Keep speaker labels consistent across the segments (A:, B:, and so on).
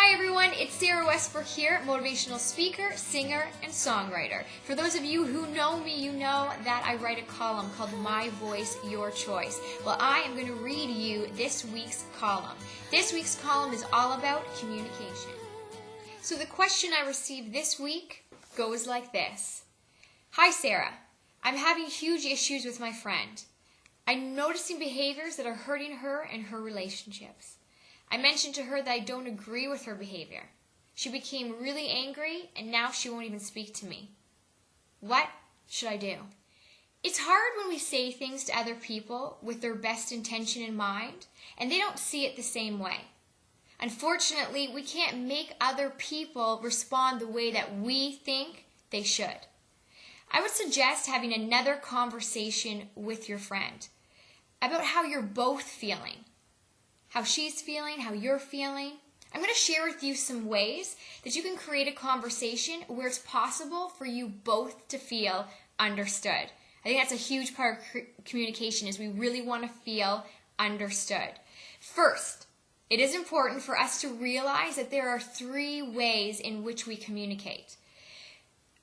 A: Hi everyone, it's Sarah Westbrook here, motivational speaker, singer, and songwriter. For those of you who know me, you know that I write a column called My Voice, Your Choice. Well, I am going to read you this week's column. This week's column is all about communication. So the question I received this week goes like this. Hi Sarah, I'm having huge issues with my friend. I'm noticing behaviors that are hurting her and her relationships. I mentioned to her that I don't agree with her behavior. She became really angry and now she won't even speak to me. What should I do? It's hard when we say things to other people with their best intention in mind and they don't see it the same way. Unfortunately, we can't make other people respond the way that we think they should. I would suggest having another conversation with your friend about how you're both feeling. How she's feeling, how you're feeling. I'm going to share with you some ways that you can create a conversation where it's possible for you both to feel understood. I think that's a huge part of communication is we really want to feel understood. First, it is important for us to realize that there are 3 ways in which we communicate.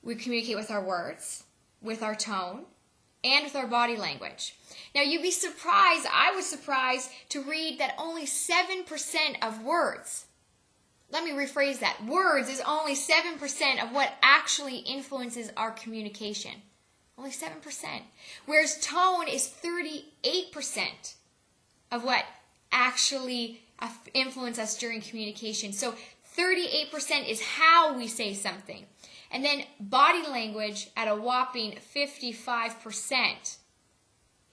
A: We communicate with our words, with our tone, and with our body language. Now you'd be surprised, I was surprised to read that only 7% of words, let me rephrase that, words is only 7% of what actually influences our communication. Only 7%. Whereas tone is 38% of what actually influences us during communication. So 38% is how we say something. And then body language at a whopping 55%.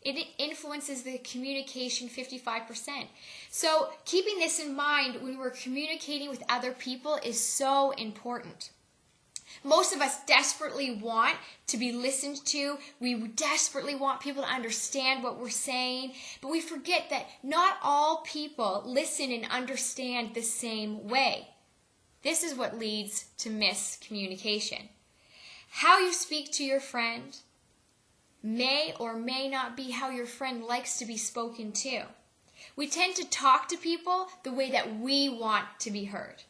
A: It influences the communication 55%. So keeping this in mind when we're communicating with other people is so important. Most of us desperately want to be listened to. We desperately want people to understand what we're saying. But we forget that not all people listen and understand the same way. This is what leads to miscommunication. How you speak to your friend may or may not be how your friend likes to be spoken to. We tend to talk to people the way that we want to be heard.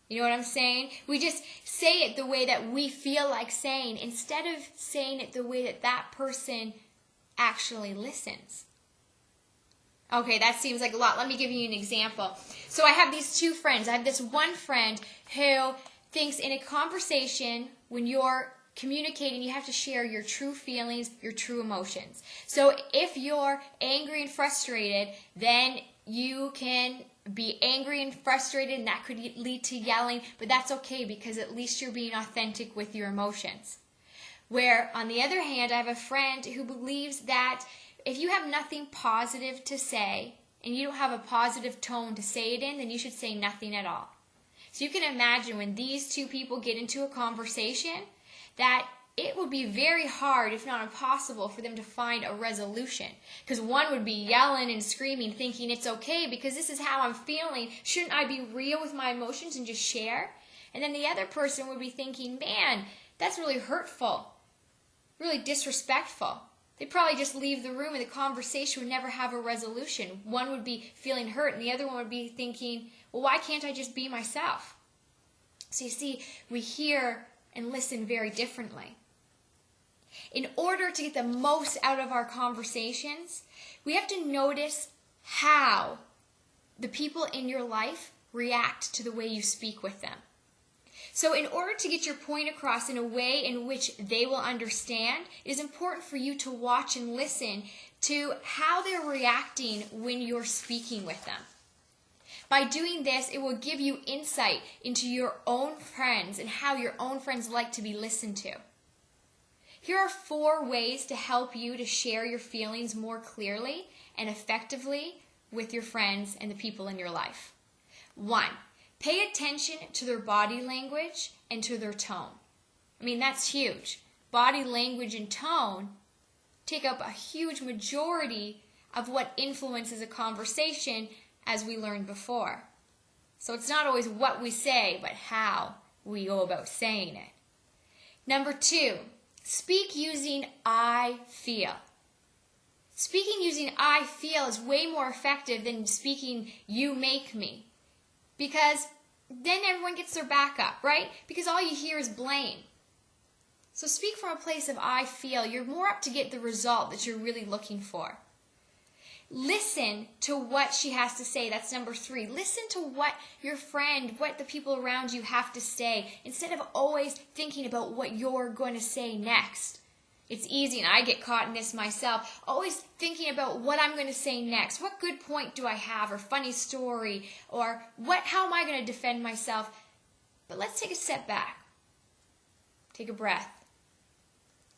A: You know what I'm saying? We just say it the way that we feel like saying instead of saying it the way that that person actually listens. Okay, that seems like a lot. Let me give you an example. So I have these 2 friends. I have this one friend who thinks in a conversation, when you're communicating, you have to share your true feelings, your true emotions. So if you're angry and frustrated, then you can be angry and frustrated, and that could lead to yelling, but that's okay because at least you're being authentic with your emotions. Where, on the other hand, I have a friend who believes that if you have nothing positive to say, and you don't have a positive tone to say it in, then you should say nothing at all. So you can imagine when these 2 people get into a conversation, that it would be very hard, if not impossible, for them to find a resolution. Because one would be yelling and screaming, thinking it's okay because this is how I'm feeling. Shouldn't I be real with my emotions and just share? And then the other person would be thinking, man, that's really hurtful, really disrespectful. They'd probably just leave the room and the conversation would never have a resolution. One would be feeling hurt and the other one would be thinking, well, why can't I just be myself? So you see, we hear and listen very differently. In order to get the most out of our conversations, we have to notice how the people in your life react to the way you speak with them. So in order to get your point across in a way in which they will understand, it is important for you to watch and listen to how they're reacting when you're speaking with them. By doing this, it will give you insight into your own friends and how your own friends like to be listened to. Here are 4 ways to help you to share your feelings more clearly and effectively with your friends and the people in your life. 1. Pay attention to their body language and to their tone. I mean, that's huge. Body language and tone take up a huge majority of what influences a conversation, as we learned before. So it's not always what we say, but how we go about saying it. Number 2, speak using I feel. Speaking using I feel is way more effective than speaking you make me. Because then everyone gets their back up, right? Because all you hear is blame. So speak from a place of I feel. You're more up to get the result that you're really looking for. Listen to what she has to say. That's number 3. Listen to what your friend, what the people around you have to say, instead of always thinking about what you're going to say next. It's easy, and I get caught in this myself, always thinking about what I'm going to say next. What good point do I have, or funny story, or how am I going to defend myself? But let's take a step back. Take a breath.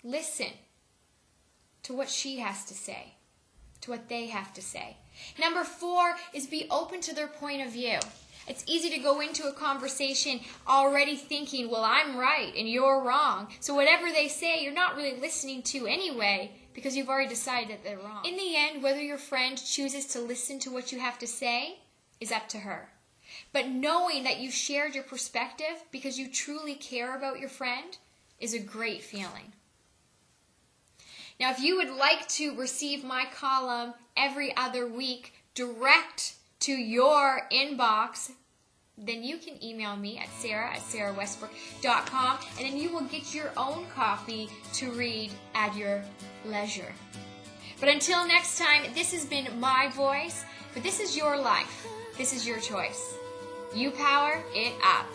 A: Listen to what she has to say, to what they have to say. Number 4 is be open to their point of view. It's easy to go into a conversation already thinking, well, I'm right and you're wrong. So whatever they say, you're not really listening to anyway, because you've already decided that they're wrong. In the end, whether your friend chooses to listen to what you have to say is up to her. But knowing that you shared your perspective because you truly care about your friend is a great feeling. Now, if you would like to receive my column every other week direct to your inbox, then you can email me at sarah@sarahwestbrook.com, and then you will get your own copy to read at your leisure. But until next time, this has been my voice, but this is your life. This is your choice. You power it up.